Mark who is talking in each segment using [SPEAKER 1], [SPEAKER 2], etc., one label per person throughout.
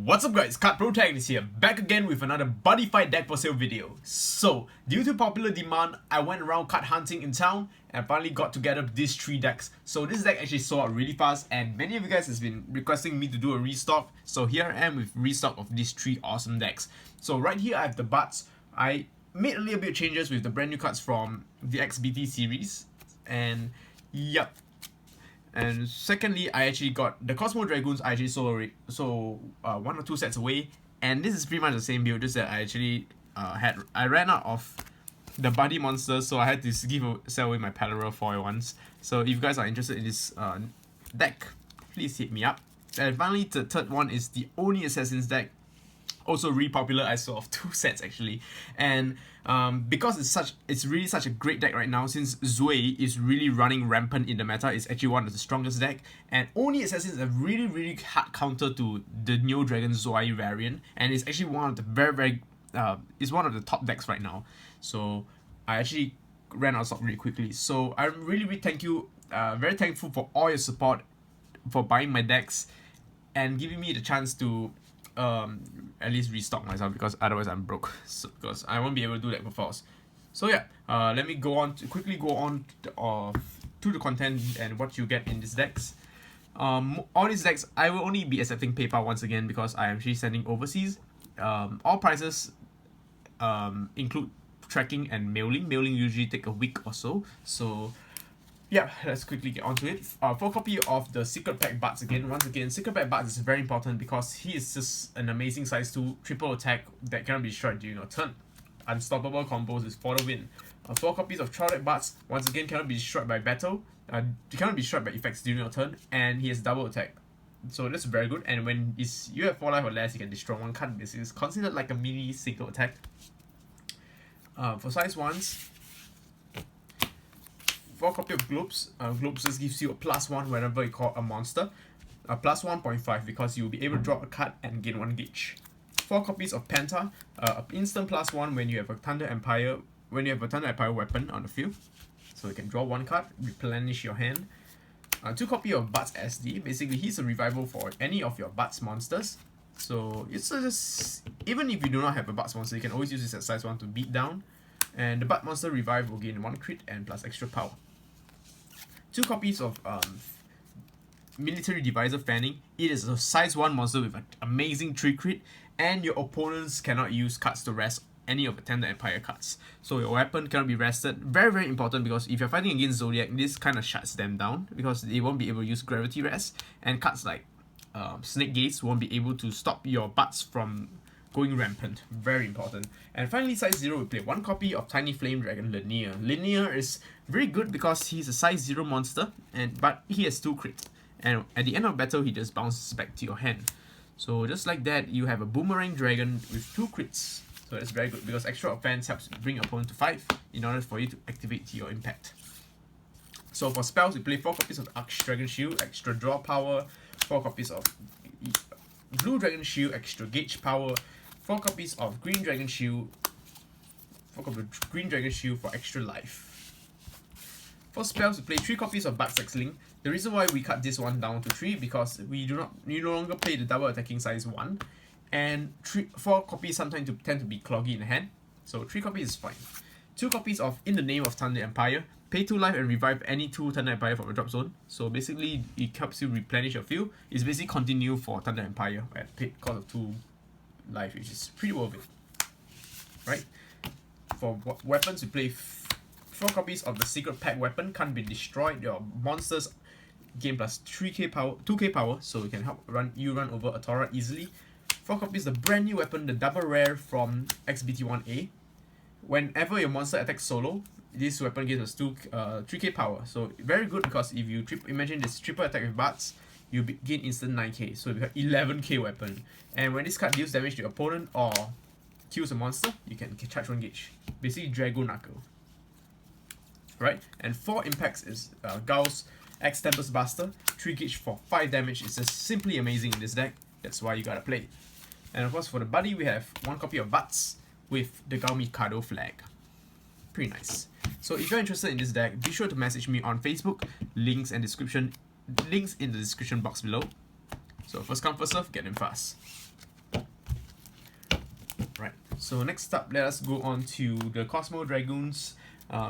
[SPEAKER 1] What's up guys, Card Protagonist here, back again with another Buddyfight deck for sale video. So, due to popular demand, I went around card hunting in town and finally got together these 3 decks. So this deck actually sold out really fast and many of you guys has been requesting me to do a restock. So here I am with restock of these 3 awesome decks. So right here I have the Batzz. I made a little bit of changes with the brand new cards from the XBT series. And yep. And secondly, I actually got the Cosmo Dragoons. I actually sold 1 or 2 sets away, and this is pretty much the same build, just that I actually I ran out of the Buddy monsters, so I had to sell away my Palera foil ones. So if you guys are interested in this deck, please hit me up. And finally, the third one is the Oni Assassins deck. Also really popular. I sold off 2 sets actually, and because it's really such a great deck right now, since Zui is really running rampant in the meta. It's actually one of the strongest deck, and Oni Assassin is a really hard counter to the Neo Dragon Zui variant, and it's actually one of the it's one of the top decks right now. So I actually ran out of stock really quickly. So I'm really very thankful for all your support for buying my decks and giving me the chance to at least restock myself, because otherwise I'm broke. So, because I won't be able to do that before. So yeah, let me quickly go on to the content and what you get in these decks. All these decks I will only be accepting PayPal once again, because I am actually sending overseas. All prices include tracking and mailing. Mailing usually take a week or so. So yeah, let's quickly get onto it. For a copy of the Secret Pack Batzz again. Once again, Secret Pack Batzz is very important because he is just an amazing size 2 triple attack that cannot be destroyed during your turn. Unstoppable combos is for the win. 4 copies of Trial Deck Batzz, once again, cannot be destroyed by battle. He cannot be destroyed by effects during your turn, and he has double attack. So that's very good. And when you have 4 life or less, you can destroy 1 card. This is considered like a mini single attack. For size 1s, 4 copy of Globes. Globes just gives you a +1 whenever you call a monster. A +1.5 because you'll be able to draw a card and gain 1 gauge. 4 copies of Penta. Instant +1 when you have a Thunder Empire. When you have a Thunder Empire weapon on the field, so you can draw 1 card, replenish your hand. 2 copy of Batzz SD. Basically, he's a revival for any of your Batzz monsters. So it's just, even if you do not have a Batzz monster, you can always use this at size 1 to beat down. And the Batzz monster revive will gain 1 crit and plus extra power. 2 copies of Military Divisor Fanning. It is a size 1 monster with an amazing 3 crit, and your opponents cannot use cards to rest any of the Thunder Empire cards. So your weapon cannot be rested. Very important, because if you're fighting against Zodiac, this kind of shuts them down, because they won't be able to use Gravity Rest, and cards like Snake Gaze won't be able to stop your Batzz from going rampant. Very important. And finally, size 0, we play 1 copy of Tiny Flame Dragon Linear. Linear is very good because he's a size 0 monster, but he has 2 crit. And at the end of battle, he just bounces back to your hand. So just like that, you have a Boomerang Dragon with 2 crits. So that's very good, because extra offense helps bring your opponent to 5 in order for you to activate your impact. So for spells, we play 4 copies of Arch Dragon Shield, extra draw power. 4 copies of Blue Dragon Shield, extra gauge power. 4 copies of Green Dragon Shield. 4 copies of Green Dragon Shield for extra life. For spells, we play 3 copies of Batzz Link. The reason why we cut this one down to 3, because we no longer play the double attacking size 1, and 4 copies sometimes tend to be cloggy in the hand. So 3 copies is fine. 2 copies of In the Name of Thunder Empire. Pay 2 life and revive any 2 Thunder Empire from a drop zone. So basically, it helps you replenish your field. It's basically continue for Thunder Empire at paid cost of 2 life, which is pretty worth it, right? For weapons, we play 4 copies of the Secret Pack Weapon. Can't be destroyed. Your monsters gain plus 3k power, 2k power, so it can help run over a Tora easily. 4 copies of the brand new weapon, the double rare from XBT-01A. Whenever your monster attacks solo, this weapon gives us 3k power. So very good, because if you imagine this triple attack with Batzz, you gain instant 9k, so you have 11k weapon. And when this card deals damage to your opponent or kills a monster, you can charge 1 gauge. Basically, Drago Knuckle. Right? And 4 impacts is Gauss X Tempest Buster. 3 gauge for 5 damage. It's just simply amazing in this deck. That's why you gotta play it. And of course, for the Buddy, we have 1 copy of Batzz with the Gao Mikado flag. Pretty nice. So if you're interested in this deck, be sure to message me on Facebook. Links in the description box below. So first come, first serve, get them fast. So next up, let us go on to the Cosmo Dragoons.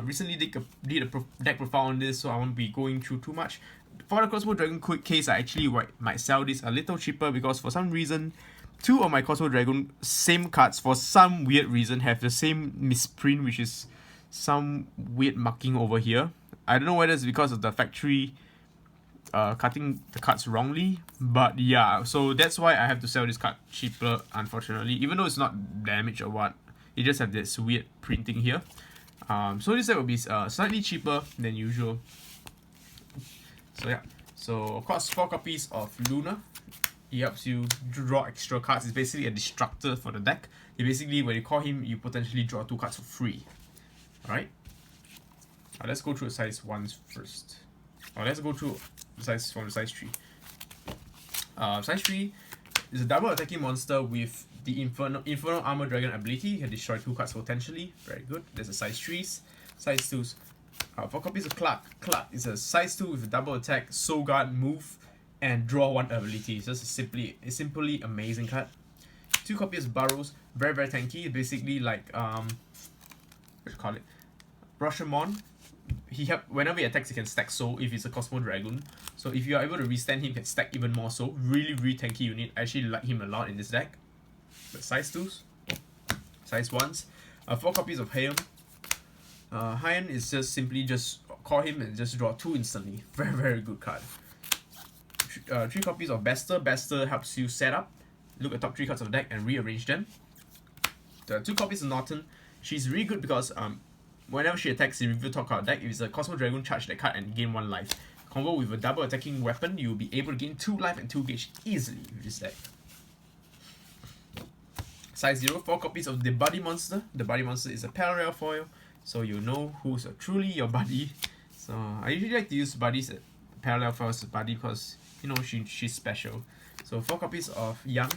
[SPEAKER 1] Recently did a deck profile on this, so I won't be going through too much. For the Cosmo Dragon quick case, I actually might sell this a little cheaper because for some reason, two of my Cosmo Dragon same cards for some weird reason have the same misprint, which is some weird marking over here. I don't know whether it's because of the factory cutting the cards wrongly, but yeah, so that's why I have to sell this card cheaper, unfortunately, even though it's not damaged or what. It just have this weird printing here. So this set will be slightly cheaper than usual. So yeah, so of course 4 copies of Luna. He helps you draw extra cards. It's basically a destructor for the deck. Basically, when you call him, you potentially draw 2 cards for free. Alright, let's go through the size 1s first. Let's go through size from the size 3. Size 3 is a double attacking monster with the Infernal Armor Dragon ability. You can destroy 2 cards potentially. Very good. There's a size 3s. Size 2s. 4 copies of Clark. Clark is a size 2 with a double attack, Soul Guard, move, and draw 1 ability. So it's simply amazing card. 2 copies of Burrows. Very, very tanky. Basically like what do you call it? Rashomon. Whenever he attacks, he can stack soul if he's a Cosmo Dragon. So if you are able to restand him, he can stack even more soul. Really, really tanky unit. I actually like him a lot in this deck. The size 2s. Size 1s. 4 copies of Heian. Heian is simply call him and just draw 2 instantly. Very, very good card. 3 copies of Bester. Bester helps you set up, look at top 3 cards of the deck and rearrange them. 2 copies of Norton. She's really good because whenever she attacks, you reveal top card of the deck. If it's a Cosmo Dragon, charge that card and gain 1 life. Combo with a double attacking weapon, you'll be able to gain 2 life and 2 gauge easily with this deck. Size 0, 4 copies of the Buddy Monster. The Buddy Monster is a parallel foil, so you know who's truly your buddy. So I usually like to use buddies at parallel foils as buddy because you know she's special. So 4 copies of Young.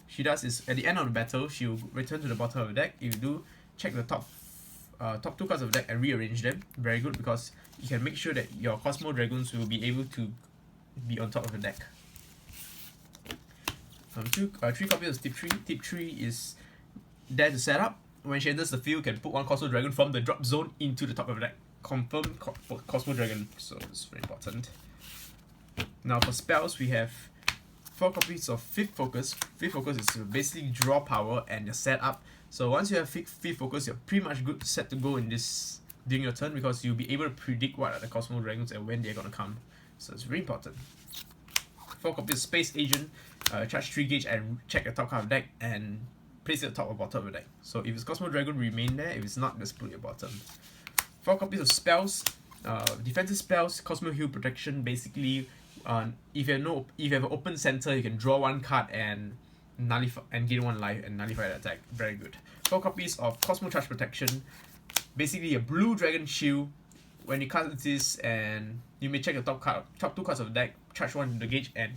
[SPEAKER 1] She does is at the end of the battle, she'll return to the bottom of the deck. If you do, check the top 2 cards of the deck and rearrange them. Very good because you can make sure that your Cosmo Dragons will be able to be on top of the deck. 3 copies of Tip 3. Tip 3 is there to set up. When she enters the field, you can put 1 Cosmo Dragon from the drop zone into the top of the deck. Confirm Cosmo Dragon, so it's very important. Now for spells, we have 4 copies of Fifth Focus. Fifth Focus is basically draw power and your setup. So once you have Fifth Focus, you're pretty much good set to go in this during your turn because you'll be able to predict what are the Cosmo Dragons and when they're gonna come. So it's very important. 4 copies of Space Agent. Charge 3 gauge and check the top card of the deck and place it at the top or bottom of the deck. So if it's Cosmo Dragon, remain there. If it's not, just put it at bottom. 4 copies of spells. Defensive spells, Cosmo Heal Protection. Basically, if you have an open center, you can draw 1 card and nullify and gain 1 life and nullify the attack. Very good. 4 copies of Cosmo Charge Protection. Basically a blue dragon shield. When you cast this, and you may check the top 2 cards of the deck, charge 1 to the gauge and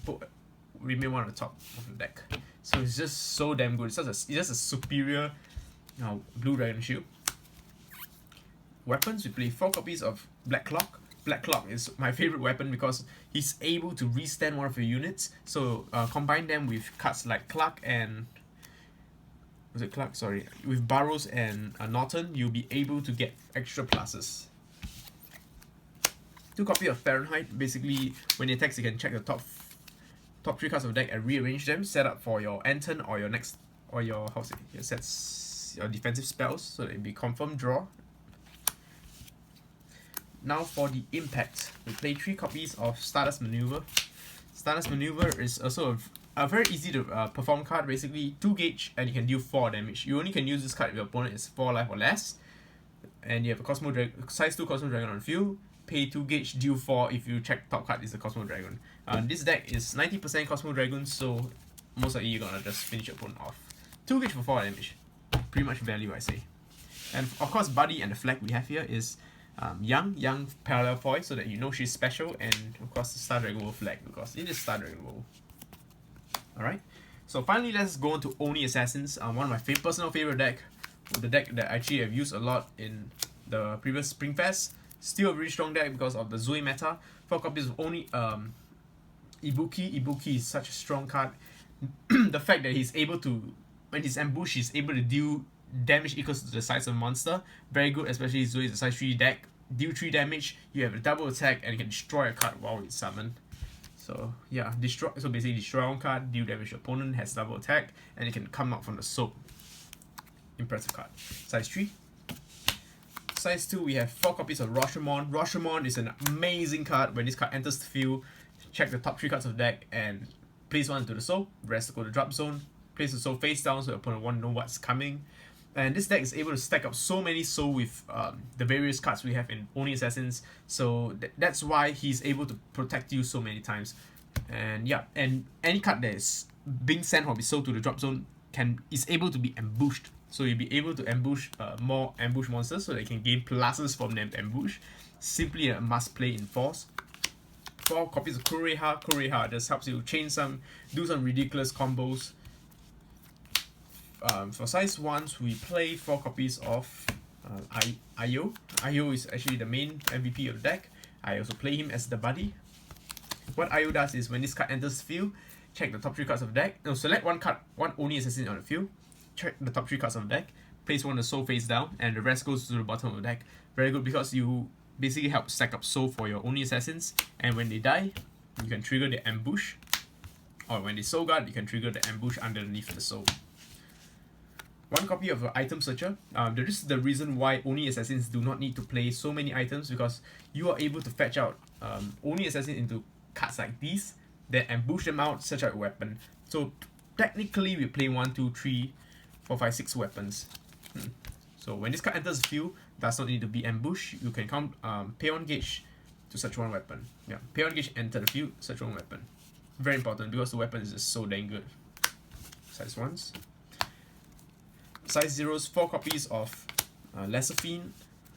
[SPEAKER 1] remain 1 on the top of the deck. So it's just so damn good. It's just a superior blue dragon shield. Weapons, we play 4 copies of Black Clock. Black Clock is my favorite weapon because he's able to restand 1 of your units. So combine them with cards like Clark and with Burrows and Norton, you'll be able to get extra pluses. 2 copies of Fahrenheit. Basically, when he attacks, you can check the top 3 cards of the deck and rearrange them. Set up for your end turn or your your defensive spells, so that it'll be confirmed draw. Now for the impact, we play 3 copies of Stardust Maneuver. Stardust Maneuver is also a very easy to perform card. Basically 2 gauge and you can deal 4 damage. You only can use this card if your opponent is 4 life or less, and you have a size 2 Cosmo Dragon on the field. Pay 2 gauge, deal 4 if you check top card is the Cosmo Dragon. This deck is 90% Cosmo Dragon, so most likely you're gonna just finish your opponent off. 2 gauge for 4 damage. Pretty much value, I say. And of course, Buddy and the flag we have here is Young parallel foil, so that you know she's special, and of course the Star Dragon World flag because it is Star Dragon World. Alright, so finally let's go on to Oni Assassins. One of my personal favorite deck, the deck that I actually have used a lot in the previous Spring Fest. Still a really strong deck because of the Zoe meta. 4 copies of Oni Ibuki. Ibuki is such a strong card. The fact that he's able to when he's ambushed, he's able to deal damage equals to the size of the monster. Very good, especially if it's a size 3 deck. Deal 3 damage, you have a double attack, and you can destroy a card while it's summoned. So yeah, so basically destroy one card, deal damage to your opponent, has double attack, and it can come out from the soap. Impressive card. Size 3. Size 2, we have 4 copies of Rashomon. Rashomon is an amazing card. When this card enters the field, check the top 3 cards of the deck and place one into the soul. The rest go to drop zone. Place the soul face down so the opponent won't know what's coming. And this deck is able to stack up so many soul with the various cards we have in Oni Assassins. So that's why he's able to protect you so many times. And yeah, and any card that is being sent from his soul to the drop zone is able to be ambushed. So you'll be able to ambush more ambush monsters so they can gain pluses from them to ambush. Simply a must play in force. 4 copies of Kureha. Kureha just helps you do some ridiculous combos. For size 1s, we play 4 copies of Ayo. Ayo is actually the main MVP of the deck. I also play him as the buddy. What Ayo does is when this card enters the field, check the top 3 cards of the deck. No, select one Oni Assassin on the field. Check the top 3 cards of the deck. Place one of the soul face down, and the rest goes to the bottom of the deck. Very good because you basically help stack up soul for your Oni Assassins. And when they die, you can trigger the ambush. Or when they soul guard, you can trigger the ambush underneath the soul. 1 copy of Item Searcher. This is the reason why Oni Assassins do not need to play so many items, because you are able to fetch out Oni Assassin into cards like these, then ambush them out, search out a weapon. So technically we play 1, 2, 3, 4, 5, 6 weapons. So when this card enters the field, does not need to be ambushed. You can count pay 1 gauge to search 1 weapon. Yeah, pay 1 gauge, enter the field, search 1 weapon. Very important because the weapon is just so dang good. Size 1s. Size 0s, 4 copies of Lesser Fiend,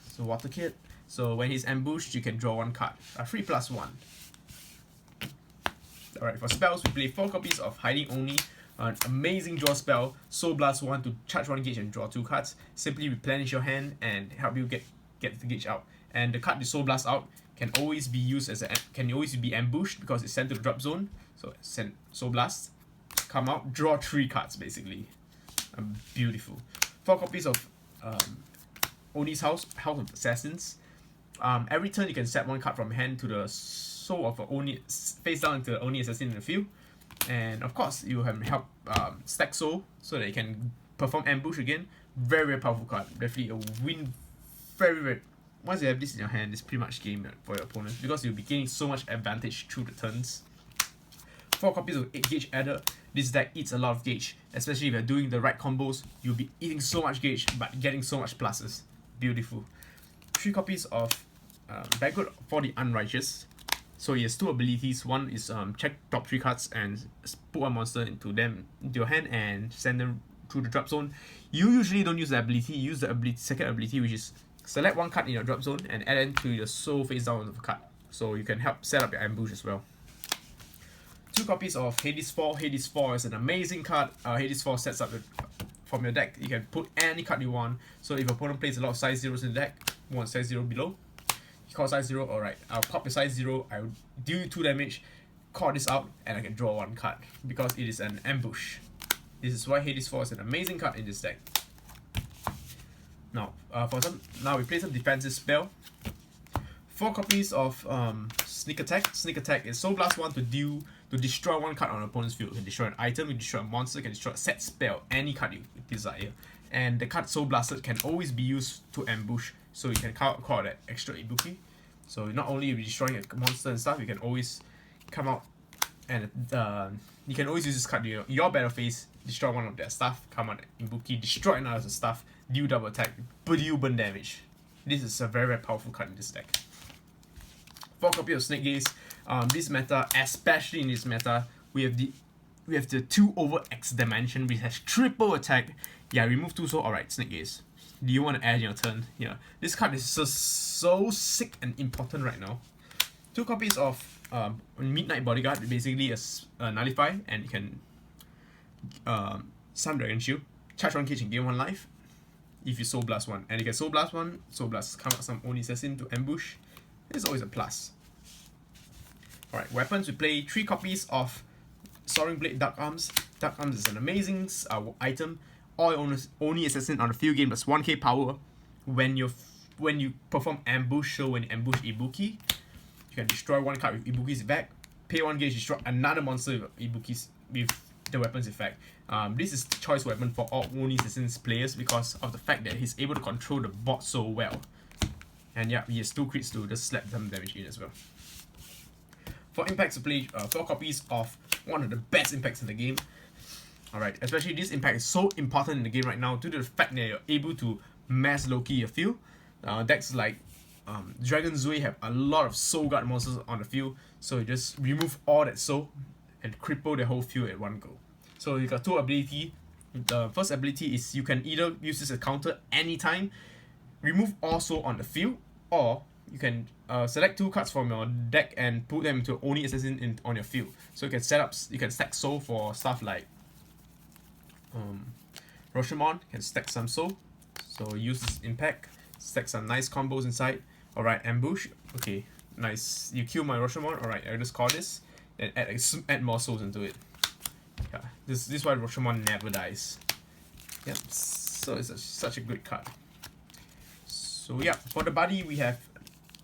[SPEAKER 1] so Water Kid. So when he's ambushed, you can draw 1 card. 3+1. Alright, for spells, we play 4 copies of Hiding Oni. An amazing draw spell, Soul Blast 1 to charge 1 gauge and draw 2 cards. Simply replenish your hand and help you get the gauge out. And the card the Soul Blast out can always be used can always be ambushed because it's sent to the drop zone. So send Soul Blast, come out, draw 3 cards basically. Beautiful. 4 copies of Oni's House of Assassins. Every turn you can set 1 card from hand to the soul of Oni, face down into the Oni Assassin in the field. And of course, you have help stack soul so that you can perform ambush again. Very, very powerful card. Definitely a win. Very. Once you have this in your hand, it's pretty much game for your opponent because you'll be gaining so much advantage through the turns. 4 copies of 8 gauge adder. This deck eats a lot of gauge, especially if you're doing the right combos. You'll be eating so much gauge but getting so much pluses. Beautiful. 3 copies of Backward for the Unrighteous. So he has 2 abilities. One is check top 3 cards and put 1 monster into your hand and send them through the drop zone. You usually don't use the ability. You use the second ability, which is select 1 card in your drop zone and add it to your soul face down of the card. So you can help set up your ambush as well. 2 copies of Hades 4. Hades 4 is an amazing card. Hades 4 sets up from your deck. You can put any card you want. So if your opponent plays a lot of size 0s in the deck, 1 size 0 below, you call size 0, alright, I'll pop your size 0, I'll deal you 2 damage, call this out, and I can draw 1 card because it is an ambush. This is why Hades 4 is an amazing card in this deck. Now, now we play some defensive spell. 4 copies of Sneak Attack. Sneak Attack is Soul Blast 1 to destroy 1 card on an opponent's field. You can destroy an item, you can destroy a monster, you can destroy a set spell, any card you desire. And the card Soul Blasted can always be used to ambush, so you can call that extra Ibuki. So not only you'll be destroying a monster and stuff, you can always come out and you can always use this card in your battle phase, destroy 1 of their stuff, come out Ibuki, destroy another stuff, deal double attack, but you burn damage. This is a very, very powerful card in this deck. 4 copies of Snake Gaze. This meta, especially in this meta, we have the 2 over X dimension, which has triple attack. Yeah, remove 2 soul. Alright, Snake Gaze. Do you want to add in your turn? Yeah, this card is so sick and important right now. 2 copies of Midnight Bodyguard, basically a nullify, and you can Sun Dragon Shield, charge 1 cage and gain 1 life if you Soul Blast 1. And you can Soul Blast 1, Soul Blast come out some Oni Assassin to ambush. It's always a plus. Alright, weapons, we play 3 copies of Soaring Blade Dark Arms. Dark Arms is an amazing item. Only assassin on the field gain plus 1k power when you perform ambush. So when you ambush Ibuki, you can destroy one card with Ibuki's effect. Pay 1 gauge, destroy another monster with Ibuki's with the weapon's effect. This is the choice weapon for all Oni Assassin's players because of the fact that he's able to control the bot so well. And yeah, he has 2 crits to just slap some damage in as well. For impacts to play 4 copies of one of the best impacts in the game. Alright, especially this impact is so important in the game right now due to the fact that you're able to mass low-key your field. Decks like Dragon Zui have a lot of soul guard monsters on the field, so you just remove all that soul and cripple the whole field at one go. So you got 2 ability. The first ability is you can either use this as a counter anytime, remove all soul on the field, or you can select 2 cards from your deck and put them into Oni Assassin on your field. So you can stack soul for stuff like Rashomon, can stack some soul. So use this impact, stack some nice combos inside. Alright, ambush. Okay, nice. You kill my Rashomon. Alright, I'll just call this and add more souls into it. Yeah, this is why Rashomon never dies. Yep, so it's such a good card. So yeah, for the buddy we have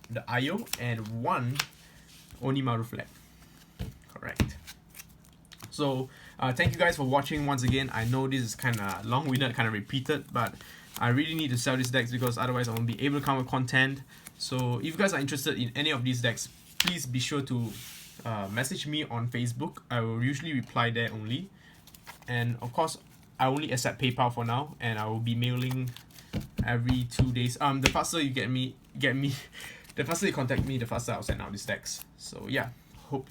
[SPEAKER 1] the Ayo and 1 Onimaru flag. Correct. So thank you guys for watching once again. I know this is kind of long-winded, kind of repeated, but I really need to sell these decks because otherwise I won't be able to come with content. So if you guys are interested in any of these decks, please be sure to message me on Facebook. I will usually reply there only. And of course, I only accept PayPal for now, and I will be mailing every 2 days. The faster you the faster you contact me, the faster I'll send out these decks. So yeah, hope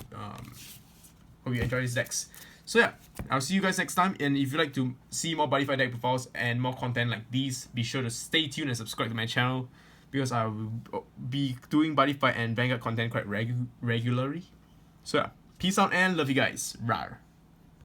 [SPEAKER 1] you enjoy these decks. So yeah, I'll see you guys next time. And if you'd like to see more Buddyfight deck profiles and more content like these, be sure to stay tuned and subscribe to my channel because I will be doing Buddyfight and Vanguard content quite regularly. So yeah, peace out and love you guys. Rawr.